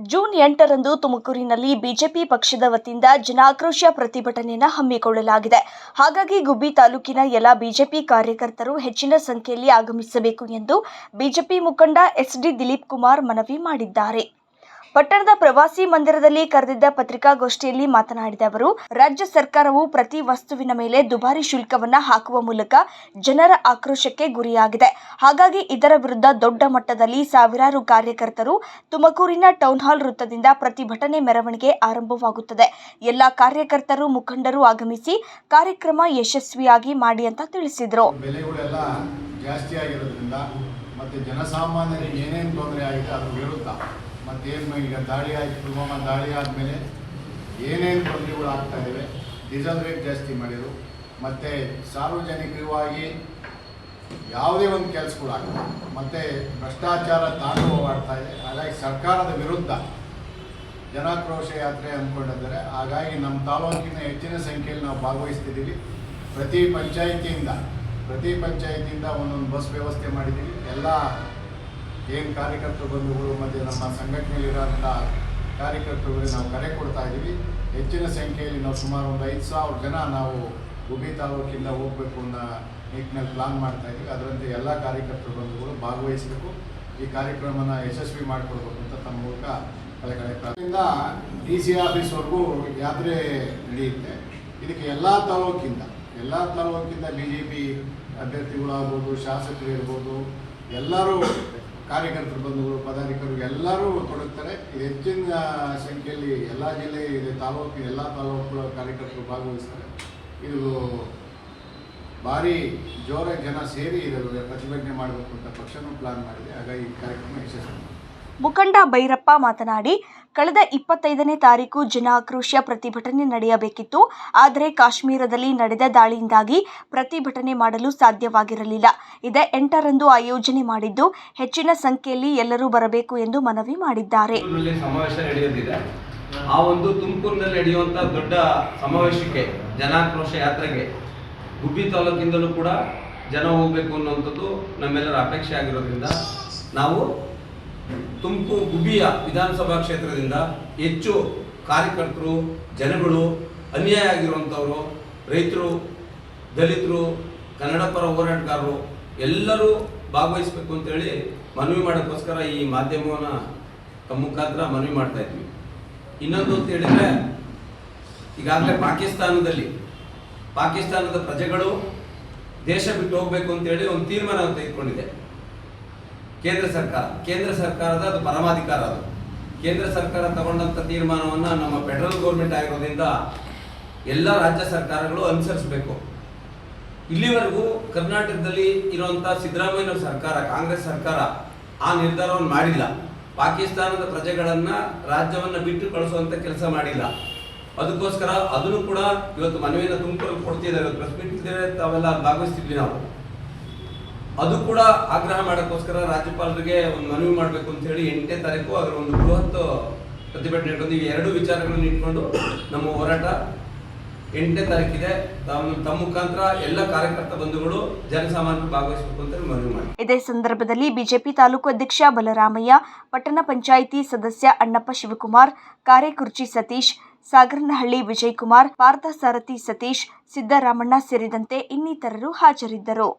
June 8ರಂದು ತುಮಕೂರಿನಲ್ಲಿ BJP ಪಕ್ಷದ ವತಿಯಿಂದ ಜನಾಕ್ರೋಶ ಪ್ರತಿಭಟನೆಯನ್ನು ಹಮ್ಮಿಕೊಳ್ಳಲಾಗಿದೆ. ಹಾಗಾಗಿ ಗುಬ್ಬಿ ತಾಲೂಕಿನ ಎಲ್ಲ ಬಿಜೆಪಿ ಕಾರ್ಯಕರ್ತರು ಹೆಚ್ಚಿನ ಸಂಖ್ಯೆಯಲ್ಲಿ ಆಗಮಿಸಬೇಕು ಎಂದು ಬಿಜೆಪಿ ಮುಖಂಡ ಎಸ್.ಡಿ. ದಿಲೀಪ್ ಕುಮಾರ್ ಮನವಿ ಮಾಡಿದ್ದಾರೆ. ಪಟ್ಟಣದ ಪ್ರವಾಸಿ ಮಂದಿರದಲ್ಲಿ ಕರೆದಿದ್ದ ಪತ್ರಿಕಾಗೋಷ್ಠಿಯಲ್ಲಿ ಮಾತನಾಡಿದ ಅವರು, ರಾಜ್ಯ ಸರ್ಕಾರವು ಪ್ರತಿ ವಸ್ತುವಿನ ಮೇಲೆ ದುಬಾರಿ ಶುಲ್ಕವನ್ನು ಹಾಕುವ ಮೂಲಕ ಜನರ ಆಕ್ರೋಶಕ್ಕೆ ಗುರಿಯಾಗಿದೆ. ಹಾಗಾಗಿ ಇದರ ವಿರುದ್ಧ ದೊಡ್ಡ ಮಟ್ಟದಲ್ಲಿ ಸಾವಿರಾರು ಕಾರ್ಯಕರ್ತರು ತುಮಕೂರಿನ ಟೌನ್ ಹಾಲ್ ವೃತ್ತದಿಂದ ಪ್ರತಿಭಟನೆ ಮೆರವಣಿಗೆ ಆರಂಭವಾಗುತ್ತದೆ. ಎಲ್ಲ ಕಾರ್ಯಕರ್ತರು ಮುಖಂಡರು ಆಗಮಿಸಿ ಕಾರ್ಯಕ್ರಮ ಯಶಸ್ವಿಯಾಗಿ ಮಾಡಿ ಅಂತ ತಿಳಿಸಿದರು. ಜಾಸ್ತಿ ಆಗಿರೋದ್ರಿಂದ ಮತ್ತು ಜನಸಾಮಾನ್ಯರಿಗೆ ಏನೇನು ತೊಂದರೆ ಆಗಿದೆ ಅದ್ರ ವಿರುದ್ಧ ಮತ್ತೇನು ಈಗ ದಾಳಿ ಆಯಿತು, ಪುಲ್ವಾಮಾ ದಾಳಿ ಆದಮೇಲೆ ಏನೇನು ತೊಂದರೆಗಳು ಆಗ್ತಾ ಇವೆ, ಡೀಸೆಲ್ ರೇಟ್ ಜಾಸ್ತಿ ಮಾಡಿದರು, ಮತ್ತು ಸಾರ್ವಜನಿಕವಾಗಿ ಯಾವುದೇ ಒಂದು ಕೆಲಸಗಳಾಗ್ತದೆ, ಮತ್ತು ಭ್ರಷ್ಟಾಚಾರ ತಾಂಡವವಾಡ್ತಾ ಇದೆ. ಹಾಗಾಗಿ ಸರ್ಕಾರದ ವಿರುದ್ಧ ಜನಾಕ್ರೋಶ ಯಾತ್ರೆ ಅಂದ್ಕೊಂಡಿದ್ದಾರೆ. ಹಾಗಾಗಿ ನಮ್ಮ ತಾಲೂಕಿನ ಹೆಚ್ಚಿನ ಸಂಖ್ಯೆಯಲ್ಲಿ ನಾವು ಭಾಗವಹಿಸ್ತಿದ್ದೀವಿ. ಪ್ರತಿ ಪಂಚಾಯಿತಿಯಿಂದ ಒಂದೊಂದು ಬಸ್ ವ್ಯವಸ್ಥೆ ಮಾಡಿದ್ದೀವಿ. ಎಲ್ಲ ಏನು ಕಾರ್ಯಕರ್ತರು ಬಂಧುಗಳು ಮತ್ತು ನಮ್ಮ ಸಂಘಟನೆಯಲ್ಲಿರೋಂಥ ಕಾರ್ಯಕರ್ತರುಗಳಿಗೆ ನಾವು ಕರೆ ಕೊಡ್ತಾ ಇದ್ದೀವಿ. ಹೆಚ್ಚಿನ ಸಂಖ್ಯೆಯಲ್ಲಿ ನಾವು ಸುಮಾರು ಒಂದು 5,000 ಜನ ನಾವು ಗುಬ್ಬಿ ತಾಲೂಕಿಂದ ಹೋಗಬೇಕು ಅನ್ನೋ ನಿಟ್ಟಿನಲ್ಲಿ ಪ್ಲಾನ್ ಮಾಡ್ತಾ ಇದ್ದೀವಿ. ಅದರಂತೆ ಎಲ್ಲ ಕಾರ್ಯಕರ್ತರು ಬಂಧುಗಳು ಭಾಗವಹಿಸಬೇಕು, ಈ ಕಾರ್ಯಕ್ರಮನ ಯಶಸ್ವಿ ಮಾಡಿಕೊಡ್ಬೇಕು ಅಂತ ತಮ್ಮ ಮೂಲಕ ಕಳೆಯಿಂದ DC ಆಫೀಸ್ವರೆಗೂ ಯಾತ್ರೆ ನಡೆಯುತ್ತೆ. ಇದಕ್ಕೆ ಎಲ್ಲ ತಾಲೂಕಿಂದ BJP ಅಭ್ಯರ್ಥಿಗಳಾಗ್ಬೋದು, ಶಾಸಕರು ಇರ್ಬೋದು, ಎಲ್ಲರೂ ಕಾರ್ಯಕರ್ತರು ಬಂಧುಗಳು, ಪದಾಧಿಕಾರಿಗಳು ಎಲ್ಲರೂ ತೊಡಗ್ತಾರೆ. ಹೆಚ್ಚಿನ ಸಂಖ್ಯೆಯಲ್ಲಿ ಎಲ್ಲ ಜಿಲ್ಲೆ ಎಲ್ಲ ತಾಲೂಕುಗಳ ಕಾರ್ಯಕರ್ತರು ಭಾಗವಹಿಸ್ತಾರೆ. ಇದು ಭಾರಿ ಜೋರಾಗಿ ಜನ ಸೇರಿ ಪ್ರತಿಭಟನೆ ಮಾಡಬೇಕು ಅಂತ ಪಕ್ಷನೂ ಪ್ಲಾನ್ ಮಾಡಿದೆ. ಹಾಗಾಗಿ ಈ ಕಾರ್ಯಕ್ರಮ ಯಶಸ್ವಿ. ಮುಖಂಡ ಭೈರಪ್ಪ ಮಾತನಾಡಿ, ಕಳೆದ 25ನೇ ತಾರೀಕು ಜನಾಕ್ರೋಶ ಪ್ರತಿಭಟನೆ ನಡೆಯಬೇಕಿತ್ತು. ಆದರೆ ಕಾಶ್ಮೀರದಲ್ಲಿ ನಡೆದ ದಾಳಿಯಿಂದಾಗಿ ಪ್ರತಿಭಟನೆ ಮಾಡಲು ಸಾಧ್ಯವಾಗಿರಲಿಲ್ಲ. ಇದೇ 8ರಂದು ಆಯೋಜನೆ ಮಾಡಿದ್ದು ಹೆಚ್ಚಿನ ಸಂಖ್ಯೆಯಲ್ಲಿ ಎಲ್ಲರೂ ಬರಬೇಕು ಎಂದು ಮನವಿ ಮಾಡಿದ್ದಾರೆ. ಸಮಾವೇಶ ನಡೆಯುತ್ತಿದೆ. ಆ ಒಂದು ತುಮಕೂರಿನಲ್ಲಿ ನಡೆಯುವಂಥ ದೊಡ್ಡ ಸಮಾವೇಶಕ್ಕೆ, ಜನಾಕ್ರೋಶ ಯಾತ್ರೆಗೆ ಗುಬ್ಬಿ ತಾಲೂಕಿಂದಲೂ ಕೂಡ ಜನ ಹೋಗಬೇಕು ಅನ್ನುವಂಥದ್ದು ನಮ್ಮೆಲ್ಲರ ಅಪೇಕ್ಷೆ ಆಗಿರೋದ್ರಿಂದ ನಾವು ತುಮಕೂರು ಗುಬ್ಬಿಯ ವಿಧಾನಸಭಾ ಕ್ಷೇತ್ರದಿಂದ ಹೆಚ್ಚು ಕಾರ್ಯಕರ್ತರು, ಜನಗಳು, ಅನ್ಯಾಯ ಆಗಿರುವಂಥವರು, ರೈತರು, ದಲಿತರು, ಕನ್ನಡ ಪರ ಹೋರಾಟಗಾರರು ಎಲ್ಲರೂ ಭಾಗವಹಿಸಬೇಕು ಅಂತೇಳಿ ಮನವಿ ಮಾಡೋಕ್ಕೋಸ್ಕರ ಈ ಮಾಧ್ಯಮವನ್ನು ತಮ್ಮ ಮುಖಾಂತರ ಮನವಿ ಮಾಡ್ತಾ ಇದ್ವಿ. ಇನ್ನೊಂದು ಅಂತ ಹೇಳಿದರೆ, ಈಗಾಗಲೇ ಪಾಕಿಸ್ತಾನದ ಪ್ರಜೆಗಳು ದೇಶ ಬಿಟ್ಟು ಹೋಗಬೇಕು ಅಂತೇಳಿ ಒಂದು ತೀರ್ಮಾನವನ್ನು ತೆಗೆದುಕೊಂಡಿದೆ ಕೇಂದ್ರ ಸರ್ಕಾರದ ಅದು ಪರಮಾಧಿಕಾರ. ಅದು ಕೇಂದ್ರ ಸರ್ಕಾರ ತಗೊಂಡಂಥ ತೀರ್ಮಾನವನ್ನು ನಮ್ಮ ಫೆಡರಲ್ ಗೌರ್ಮೆಂಟ್ ಆಗಿರೋದ್ರಿಂದ ಎಲ್ಲ ರಾಜ್ಯ ಸರ್ಕಾರಗಳು ಅನುಸರಿಸಬೇಕು. ಇಲ್ಲಿವರೆಗೂ ಕರ್ನಾಟಕದಲ್ಲಿ ಇರುವಂಥ ಸಿದ್ದರಾಮಯ್ಯ ಸರ್ಕಾರ, ಕಾಂಗ್ರೆಸ್ ಸರ್ಕಾರ ಆ ನಿರ್ಧಾರವನ್ನು ಮಾಡಿಲ್ಲ. ಪಾಕಿಸ್ತಾನದ ಪ್ರಜೆಗಳನ್ನು ರಾಜ್ಯವನ್ನು ಬಿಟ್ಟು ಕಳಿಸುವಂಥ ಕೆಲಸ ಮಾಡಿಲ್ಲ. ಅದಕ್ಕೋಸ್ಕರ ಅದನ್ನು ಕೂಡ ಇವತ್ತು ಮನವಿಯನ್ನು ತುಮಕೂರಲ್ಲಿ ಕೊಡ್ತಿದ್ದಾರೆ. ಪ್ರೆಸ್ ಮೀಟ್ ಇದ್ದರೆ ತಾವೆಲ್ಲ ಭಾಗವಹಿಸ್ತಿದ್ವಿ ನಾವು. ಅದು ಕೂಡ ಆಗ್ರಹ ಮಾಡೋಕ್ಕೋಸ್ಕರ ರಾಜ್ಯಪಾಲರಿಗೆ ಒಂದು ಮನವಿ ಮಾಡಬೇಕು ಅಂತ ಹೇಳಿ 8ನೇ ತಾರೀಕು ಅದರ ಒಂದು ಬೃಹತ್ ಪ್ರತಿಭಟನೆ ಇಟ್ಕೊಂಡು ಈ ಎರಡು ವಿಚಾರಗಳನ್ನು ಇಟ್ಕೊಂಡು ನಮ್ಮ ಹೋರಾಟ 8ನೇ ತಾರೀಕಿದೆ. ತಮ್ಮ ಮುಖಾಂತರ ಎಲ್ಲ ಕಾರ್ಯಕರ್ತ ಬಂಧುಗಳು, ಜನಸಾಮಾನ್ಯರು ಭಾಗವಹಿಸಬೇಕು ಅಂತ ಮನವಿ ಮಾಡಿ. ಇದೇ ಸಂದರ್ಭದಲ್ಲಿ ಬಿಜೆಪಿ ತಾಲೂಕು ಅಧ್ಯಕ್ಷ ಬಲರಾಮಯ್ಯ, ಪಟ್ಟಣ ಪಂಚಾಯಿತಿ ಸದಸ್ಯ ಅಣ್ಣಪ್ಪ ಶಿವಕುಮಾರ್, ಕಾರೆಕುರ್ಚಿ ಸತೀಶ್, ಸಾಗರನಹಳ್ಳಿ ವಿಜಯಕುಮಾರ್, ಪಾರ್ಥಸಾರಥಿ ಸತೀಶ್, ಸಿದ್ದರಾಮಣ್ಣ ಸೇರಿದಂತೆ ಇನ್ನಿತರರು ಹಾಜರಿದ್ದರು.